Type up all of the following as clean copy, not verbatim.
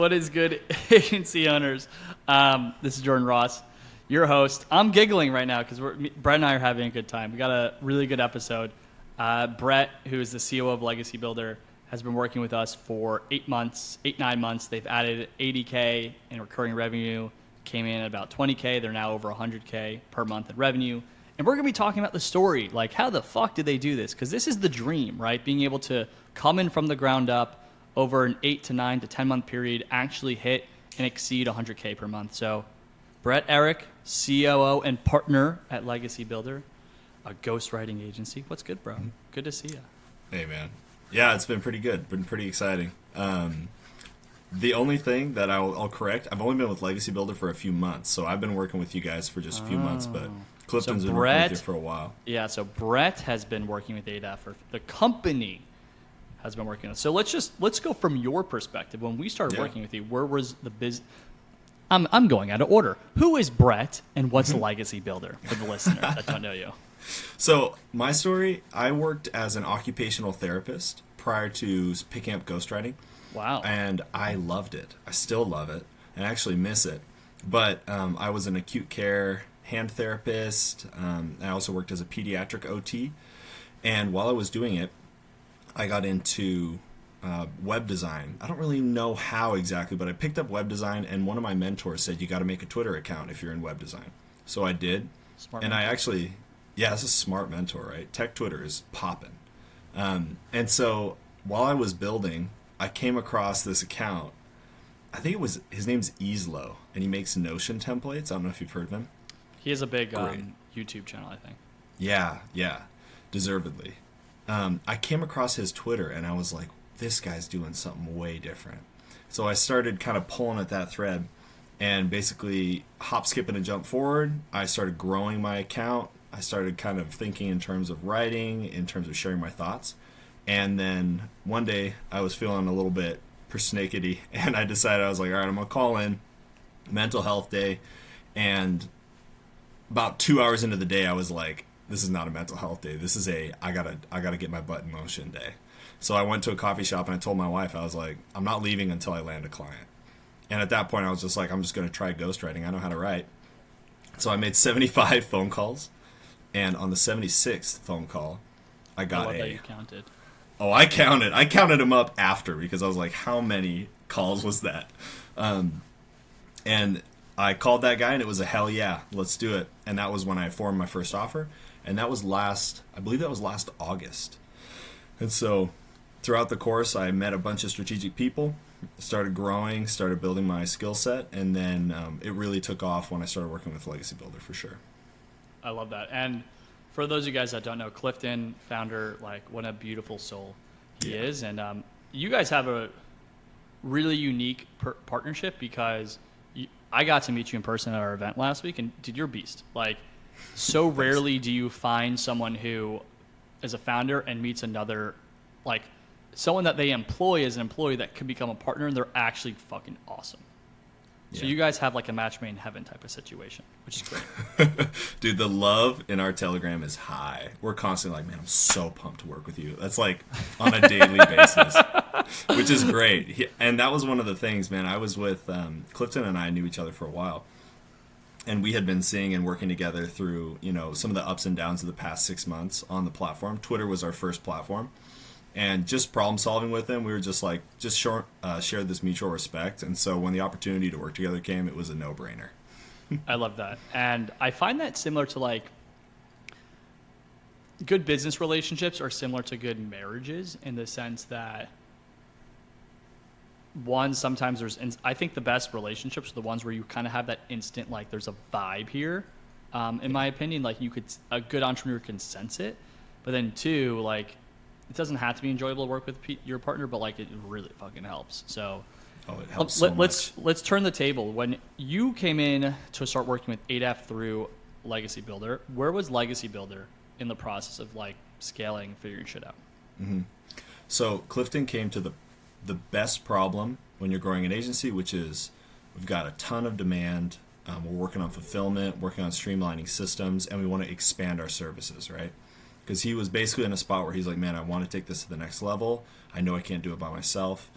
What is good, agency owners? This is Jordan Ross, your host. I'm giggling right now because Brett and I are having a good time. We got a really good episode. Brett, who is the CEO of Legacy Builder, has been working with us for 9 months. They've added 80K in recurring revenue, came in at about 20K. They're now over 100K per month in revenue. And we're going to be talking about the story, like how the fuck did they do this? Because this is the dream, right? Being able to come in from the ground up, over an 8 to 9 to 10 month period, actually hit and exceed 100K per month. So Brett Eric, COO and partner at Legacy Builder, a ghostwriting agency. What's good, bro? Good to see you. Hey, man. Yeah, it's been pretty good. Been pretty exciting. The only thing that I'll correct, I've only been with Legacy Builder for a few months, so I've been working with you guys for just a few months, but Clifton's been working with you for a while. Yeah, so Brett has been working with ADAF, or the company has been working on. So let's go from your perspective. When we started working with you, where was the business? I'm going out of order. Who is Brett and what's Legacy Builder for the listeners that don't know you? So my story, I worked as an occupational therapist prior to picking up ghostwriting. Wow. And I loved it. I still love it and I actually miss it. But I was an acute care hand therapist. I also worked as a pediatric OT. And while I was doing it, I got into web design. I don't really know how exactly, but I picked up web design, and one of my mentors said, you got to make a Twitter account if you're in web design. So I did. Smart and mentor. I actually, it's a smart mentor, right? Tech Twitter is popping. And so while I was building, I came across this account. I think his name's Easlo, and he makes Notion templates. I don't know if you've heard of him. He has a big YouTube channel, I think. Yeah, deservedly. I came across his Twitter and I was like, this guy's doing something way different. So I started kind of pulling at that thread and basically hop, skip, and a jump forward. I started growing my account. I started kind of thinking in terms of writing, in terms of sharing my thoughts. And then one day I was feeling a little bit persnickety and I decided, I was like, all right, I'm going to call in mental health day. And about 2 hours into the day, I was like, this is not a mental health day. This is I gotta get my butt in motion day. So I went to a coffee shop and I told my wife, I was like, I'm not leaving until I land a client. And at that point, I was just like, I'm just going to try ghostwriting. I know how to write. So I made 75 phone calls. And on the 76th phone call, I got that you counted. Oh, I counted. I counted them up after because I was like, how many calls was that? And I called that guy and it was a hell yeah, let's do it. And that was when I formed my first offer. And that was I believe that was last August. And so throughout the course, I met a bunch of strategic people, started growing, started building my skill set. And then it really took off when I started working with Legacy Builder for sure. I love that. And for those of you guys that don't know, Clifton, founder, like what a beautiful soul he is. And you guys have a really unique partnership because I got to meet you in person at our event last week, and dude, you're a beast. Like, so rarely do you find someone who is a founder and meets another, like, someone that they employ as an employee that could become a partner, and they're actually fucking awesome. So you guys have like a match made in heaven type of situation, which is great. Dude, the love in our Telegram is high. We're constantly like, man, I'm so pumped to work with you. That's like on a daily basis, which is great. And that was one of the things, man. I was with Clifton and I knew each other for a while. And we had been seeing and working together through, some of the ups and downs of the past 6 months on the platform. Twitter was our first platform. And just problem solving with him, we were just like, shared this mutual respect. And so when the opportunity to work together came, it was a no-brainer. I love that. And I find that similar to like good business relationships are similar to good marriages in the sense that sometimes I think the best relationships are the ones where you kind of have that instant, like there's a vibe here. In my opinion, like a good entrepreneur can sense it, but then two, like, it doesn't have to be enjoyable to work with your partner, but like it really fucking helps. So it helps so much. Let's turn the table. When you came in to start working with ADAF through Legacy Builder, where was Legacy Builder in the process of like scaling, figuring shit out? Mm-hmm. So Clifton came to the best problem when you're growing an agency, which is we've got a ton of demand. We're working on fulfillment, working on streamlining systems, and we want to expand our services, right? Because he was basically in a spot where he's like, man, I want to take this to the next level. I know I can't do it by myself.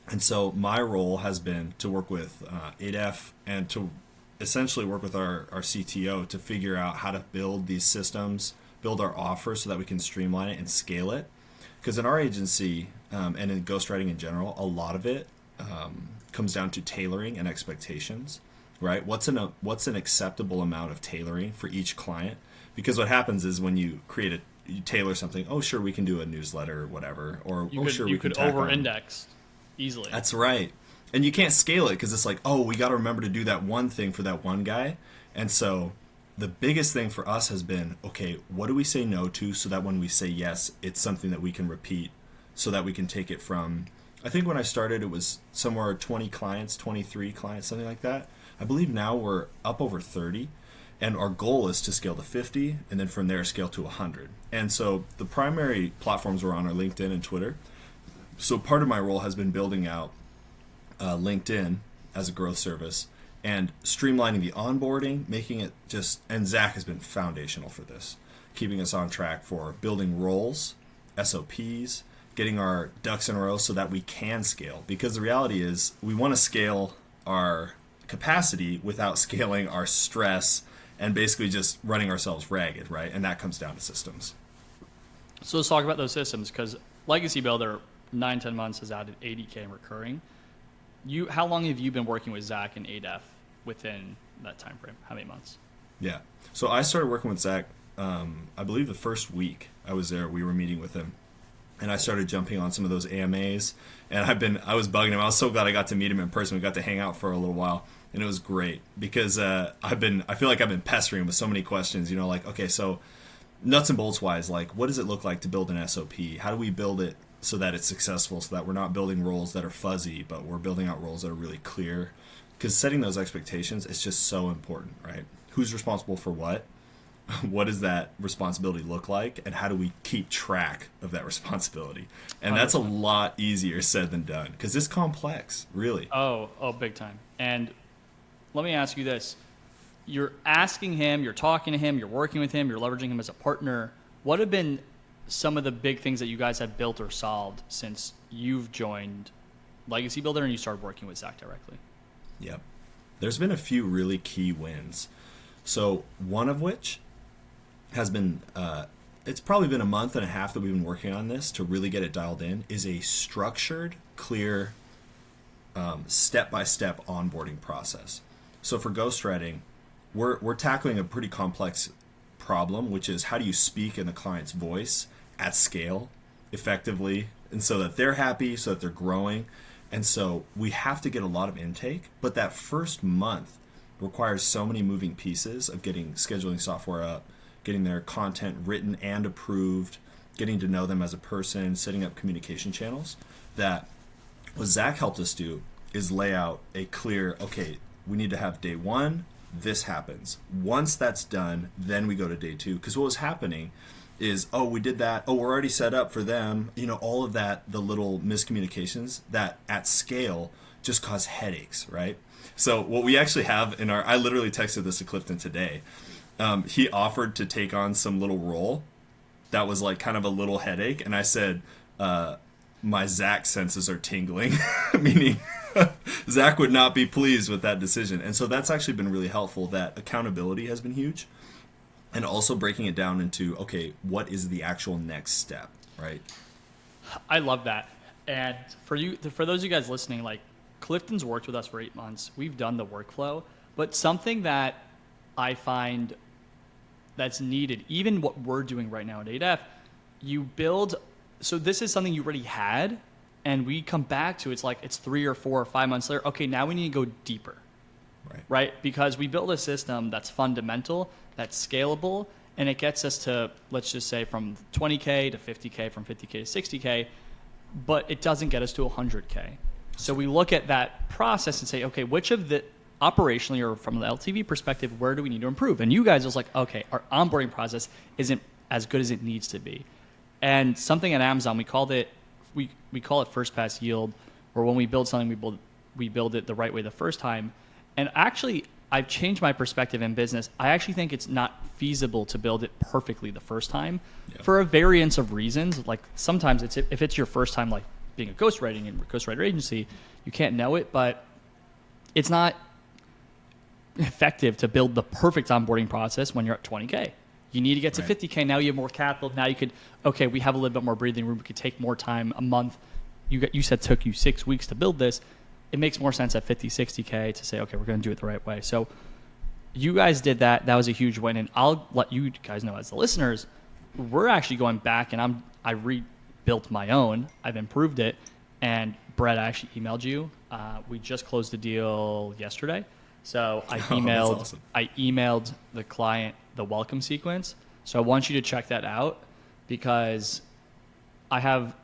And so my role has been to work with ADF and to essentially work with our CTO to figure out how to build these systems, build our offer so that we can streamline it and scale it. Because in our agency and in ghostwriting in general, a lot of it comes down to tailoring and expectations, right? What's an acceptable amount of tailoring for each client? Because what happens is when you tailor something, oh sure, we can do a newsletter or whatever, or You could over-index easily. That's right. And you can't scale it because it's like, oh, we got to remember to do that one thing for that one guy. And so the biggest thing for us has been, okay, what do we say no to so that when we say yes, it's something that we can repeat so that we can take it from, I think when I started, it was somewhere 20 clients, 23 clients, something like that. I believe now we're up over 30. And our goal is to scale to 50 and then from there scale to 100. And so the primary platforms we're on are LinkedIn and Twitter. So part of my role has been building out LinkedIn as a growth service and streamlining the onboarding, making it just, and Zach has been foundational for this, keeping us on track for building roles, SOPs, getting our ducks in a row so that we can scale. Because the reality is we want to scale our capacity without scaling our stress and basically just running ourselves ragged, right? And that comes down to systems. So let's talk about those systems, because Legacy Builder, 9-10 months, has added 80K in recurring. How long have you been working with Zach and ADF within that time frame? How many months? Yeah. So I started working with Zach, I believe the first week I was there, we were meeting with him. And I started jumping on some of those AMAs. And I was bugging him. I was so glad I got to meet him in person. We got to hang out for a little while. And it was great because I feel like I've been pestering him with so many questions, like, okay, so nuts and bolts wise, like what does it look like to build an SOP? How do we build it so that it's successful, so that we're not building roles that are fuzzy, but we're building out roles that are really clear? Because setting those expectations is just so important, right? Who's responsible for what? What does that responsibility look like? And how do we keep track of that responsibility? And that's a lot easier said than done because it's complex, really. Oh, big time. And let me ask you this. You're asking him, you're talking to him, you're working with him, you're leveraging him as a partner. What have been some of the big things that you guys have built or solved since you've joined Legacy Builder and you started working with Zach directly? Yep. There's been a few really key wins. So one of which has been, it's probably been a month and a half that we've been working on this to really get it dialed in, is a structured, clear, step-by-step onboarding process. So for ghostwriting, we're tackling a pretty complex problem, which is how do you speak in the client's voice at scale effectively and so that they're happy, so that they're growing. And so we have to get a lot of intake, but that first month requires so many moving pieces of getting scheduling software up, getting their content written and approved, getting to know them as a person, setting up communication channels, that what Zach helped us do is lay out a clear, okay, we need to have day one, this happens. Once that's done, then we go to day two. Because what was happening is, oh, we did that. Oh, we're already set up for them. All of that, the little miscommunications that at scale just cause headaches, right? So what we actually have I literally texted this to Clifton today. He offered to take on some little role that was like kind of a little headache. And I said, my Zach senses are tingling, meaning Zach would not be pleased with that decision. And so that's actually been really helpful. That accountability has been huge. And also breaking it down into, okay, what is the actual next step, right? I love that. And for those of you guys listening, like Clifton's worked with us for 8 months. We've done the workflow, but something that I find that's needed, even what we're doing right now at ADF, you build. So this is something you already had, and we come back to it's 3 or 4 or 5 months later. Okay, now we need to go deeper, right? Because we build a system that's fundamental, that's scalable, and it gets us to, let's just say, from 20K to 50K, from 50K to 60K, but it doesn't get us to 100K. So we look at that process and say, okay, which of the operationally or from the LTV perspective, where do we need to improve? And you guys was like, okay, our onboarding process isn't as good as it needs to be. And something at Amazon, we call it first pass yield, or when we build something, we build it the right way the first time. And actually, I've changed my perspective in business. I actually think it's not feasible to build it perfectly the first time for a variance of reasons. Like sometimes if it's your first time, like being a ghostwriter agency, you can't know it, but it's not effective to build the perfect onboarding process when you're at 20K. You need to get to 50K. Now you have more capital. Now you could, okay, we have a little bit more breathing room. We could take more time, a month. You said it took you 6 weeks to build this. It makes more sense at 50, 60K to say, okay, we're going to do it the right way. So you guys did that. That was a huge win. And I'll let you guys know as the listeners, we're actually going back and I rebuilt my own. I've improved it. And Brett, I actually emailed you. We just closed the deal yesterday. So I emailed the client the welcome sequence. So I want you to check that out because I have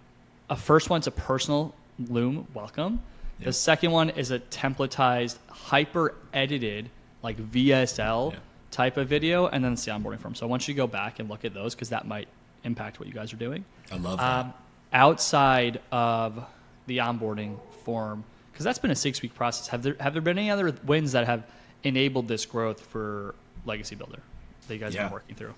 a first one's a personal Loom welcome. Yep. The second one is a templatized, hyper edited, like VSL type of video, and then it's the onboarding form. So I want you to go back and look at those because that might impact what you guys are doing. I love that. Outside of the onboarding form, because that's been a 6-week process. Have there been any other wins that have enabled this growth for Legacy Builder that you guys have been working through?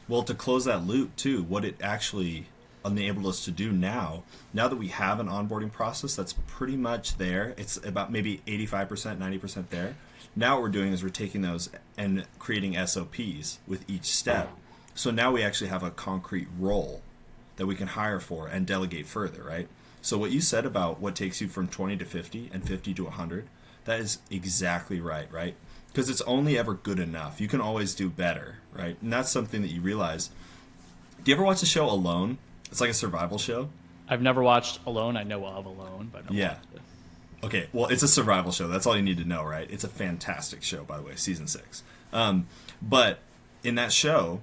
Well, to close that loop too, what it actually enabled us to do now that we have an onboarding process that's pretty much there, it's about maybe 85%, 90% there. Now what we're doing is we're taking those and creating SOPs with each step. So now we actually have a concrete role that we can hire for and delegate further, right? So what you said about what takes you from 20 to 50 and 50 to 100, that is exactly right? Because it's only ever good enough. You can always do better, right? And that's something that you realize. Do you ever watch the show Alone? It's like a survival show. I've never watched Alone. I know of Alone, but yeah. Okay, well, it's a survival show. That's all you need to know, right? It's a fantastic show, by the way, season 6. But in that show,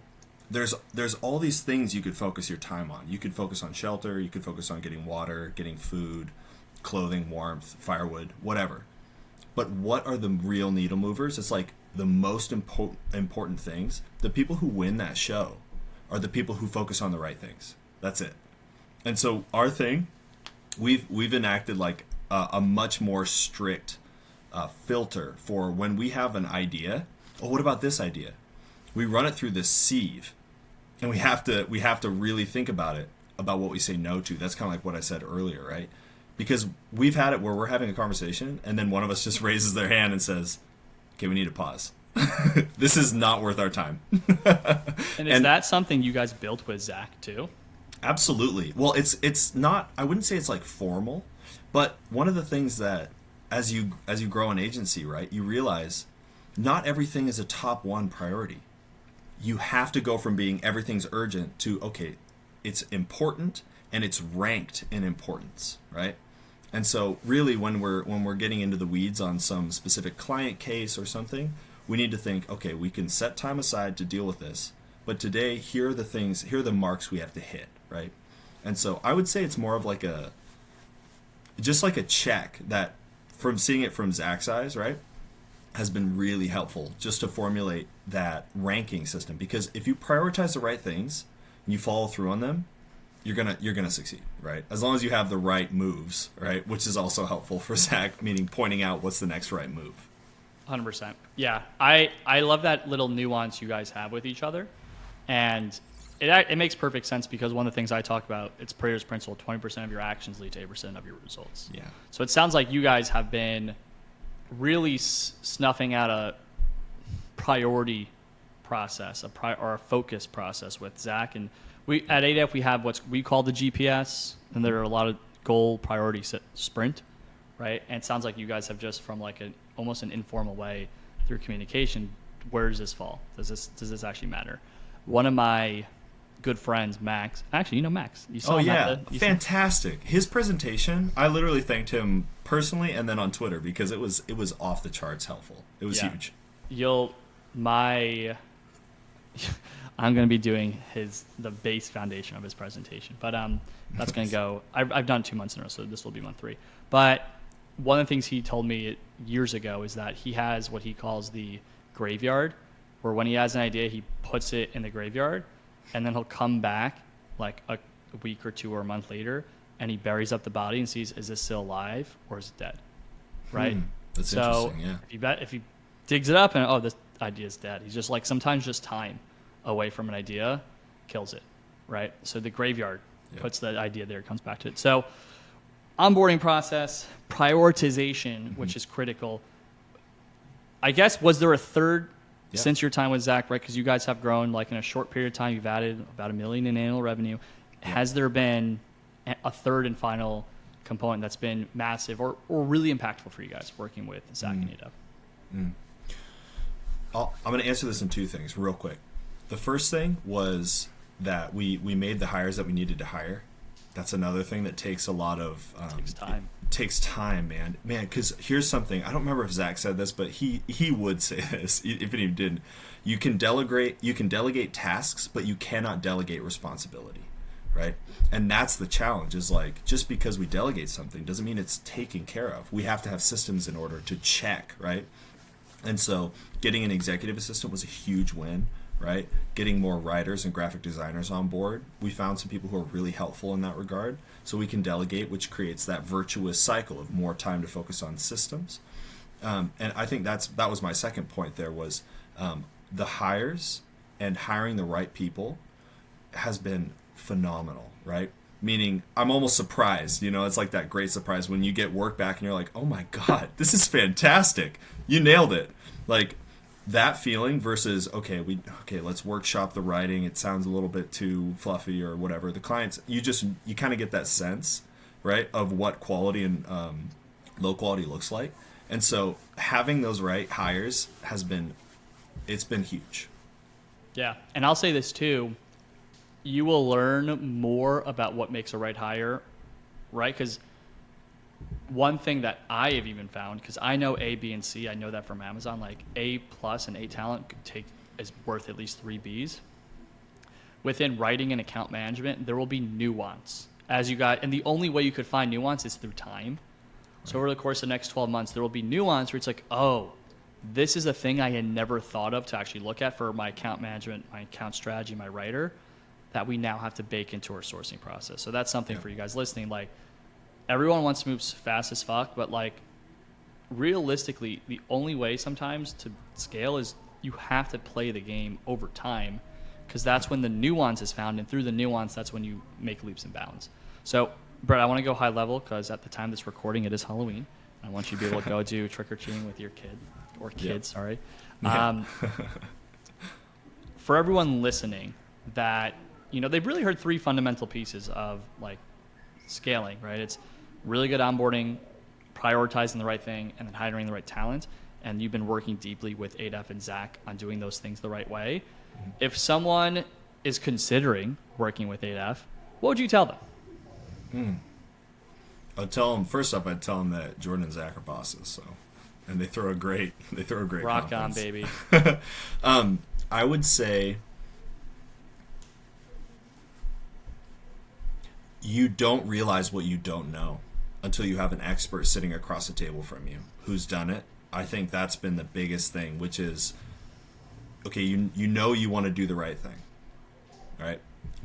there's all these things you could focus your time on. You could focus on shelter. You could focus on getting water, getting food, clothing, warmth, firewood, whatever. But what are the real needle movers? It's like the most important things. The people who win that show are the people who focus on the right things. That's it. And so our thing, we've enacted like a much more strict filter for when we have an idea. Oh, what about this idea? We run it through this sieve, and we have to really think about what we say no to. That's kind of like what I said earlier, right? Because we've had it where we're having a conversation, and then one of us just raises their hand and says, "Okay, we need to pause. This is not worth our time." And is that something you guys built with Zach too? Absolutely. Well, it's not. I wouldn't say it's like formal, but one of the things that as you grow an agency, right, you realize not everything is a top one priority. You have to go from being everything's urgent to okay, it's important and it's ranked in importance, right? And so really when we're getting into the weeds on some specific client case or something, we need to think, okay, we can set time aside to deal with this, but today here are the marks we have to hit, right? And so I would say it's more of like a check that from seeing it from Zach's eyes, right, has been really helpful just to formulate that ranking system. Because if you prioritize the right things and you follow through on them, you're gonna succeed, right? As long as you have the right moves, right? Which is also helpful for Zach, meaning pointing out what's the next right move. 100%. Yeah, I love that little nuance you guys have with each other, and it makes perfect sense because one of the things I talk about, it's Pareto's principle: 20% of your actions lead to 80% of your results. Yeah. So it sounds like you guys have been really snuffing out a priority process, or a focus process with Zach. And we at ADF we have what we call the GPS, and there are a lot of goal priority sprint, right? And it sounds like you guys have just from like almost an informal way through communication. Where does this fall? Does this actually matter? One of my good friends, Max. Actually, you know Max. You saw him fantastic. His presentation, I literally thanked him personally and then on Twitter because it was off the charts helpful. It was huge. I'm going to be doing the base foundation of his presentation, but that's going to go. I've done 2 months in a row, so this will be month 3. But one of the things he told me years ago is that he has what he calls the graveyard, where when he has an idea, he puts it in the graveyard, and then he'll come back like a week or 2 or a month later, and he buries up the body and sees, is this still alive or is it dead? Right? That's interesting, yeah. If he digs it up and, this idea is dead. He's just like, sometimes just time away from an idea kills it, right? So the graveyard puts that idea there, comes back to it. So onboarding process, prioritization, which is critical. I guess, was there a third since your time with Zach, right? Because you guys have grown, like in a short period of time, you've added about $1 million in annual revenue. Has there been a third and final component that's been massive or really impactful for you guys working with Zach and ADEF? I'm going to answer this in two things real quick. The first thing was that we made the hires that we needed to hire. That's another thing that takes a lot of takes time. It takes time, man. Because here's something. I don't remember if Zach said this, but he would say this if he didn't. You can delegate tasks, but you cannot delegate responsibility, right? And that's the challenge. Is like, just because we delegate something doesn't mean it's taken care of. We have to have systems in order to check, right? And so getting an executive assistant was a huge win, right? Getting more writers and graphic designers on board. We found some people who are really helpful in that regard. So we can delegate, which creates that virtuous cycle of more time to focus on systems. And I think that was my second point there was the hires and hiring the right people has been phenomenal, right? Meaning I'm almost surprised, it's like that great surprise when you get work back and you're like, oh my God, this is fantastic. You nailed it. Like that feeling versus, okay, let's workshop the writing. It sounds a little bit too fluffy or whatever. The clients, you kind of get that sense, right, of what quality and low quality looks like. And so having those right hires it's been huge. Yeah. And I'll say this too. You will learn more about what makes a right hire, right? Because one thing that I have even found, because I know A, B, and C, I know that from Amazon, like A plus and A talent is worth at least 3 Bs. Within writing and account management, there will be nuance and the only way you could find nuance is through time. Right. So over the course of the next 12 months, there will be nuance where it's like, oh, this is a thing I had never thought of to actually look at for my account management, my account strategy, my writer, that we now have to bake into our sourcing process. So that's something for you guys listening. Like, everyone wants to move fast as fuck, but like realistically, the only way sometimes to scale is you have to play the game over time, because that's when the nuance is found, and through the nuance, that's when you make leaps and bounds. So, Brett, I want to go high level because at the time of this recording, it is Halloween. I want you to be able to go do trick or treating with your kid or kids. Sorry. Yeah. For everyone listening, that they've really heard 3 fundamental pieces of like scaling, right? It's really good onboarding, prioritizing the right thing, and then hiring the right talent. And you've been working deeply with ADEF and Zach on doing those things the right way. Mm-hmm. If someone is considering working with ADEF, what would you tell them? I'd tell them, first off, I'd tell them that Jordan and Zach are bosses. So, and they throw a great rock conference. On, baby. I would say you don't realize what you don't know until you have an expert sitting across the table from you who's done it. I think that's been the biggest thing, which is, okay, you want to do the right thing, right?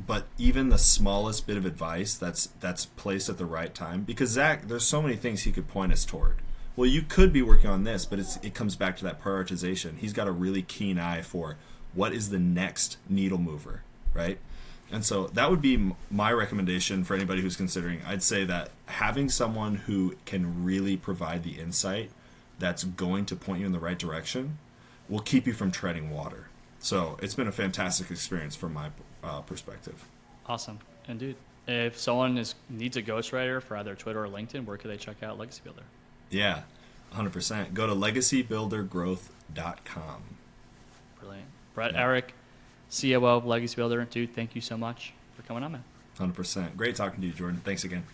But even the smallest bit of advice that's placed at the right time, because Zach, there's so many things he could point us toward. Well, you could be working on this, but it comes back to that prioritization. He's got a really keen eye for what is the next needle mover, right? And so that would be my recommendation for anybody who's considering. I'd say that having someone who can really provide the insight that's going to point you in the right direction will keep you from treading water. So it's been a fantastic experience from my perspective. Awesome. And dude, if someone needs a ghostwriter for either Twitter or LinkedIn, where could they check out Legacy Builder? Yeah, 100%. Go to legacybuildergrowth.com. Brilliant. Brett, Eric, COO of Legacy Builder. Dude, thank you so much for coming on, man. 100%. Great talking to you, Jordan. Thanks again.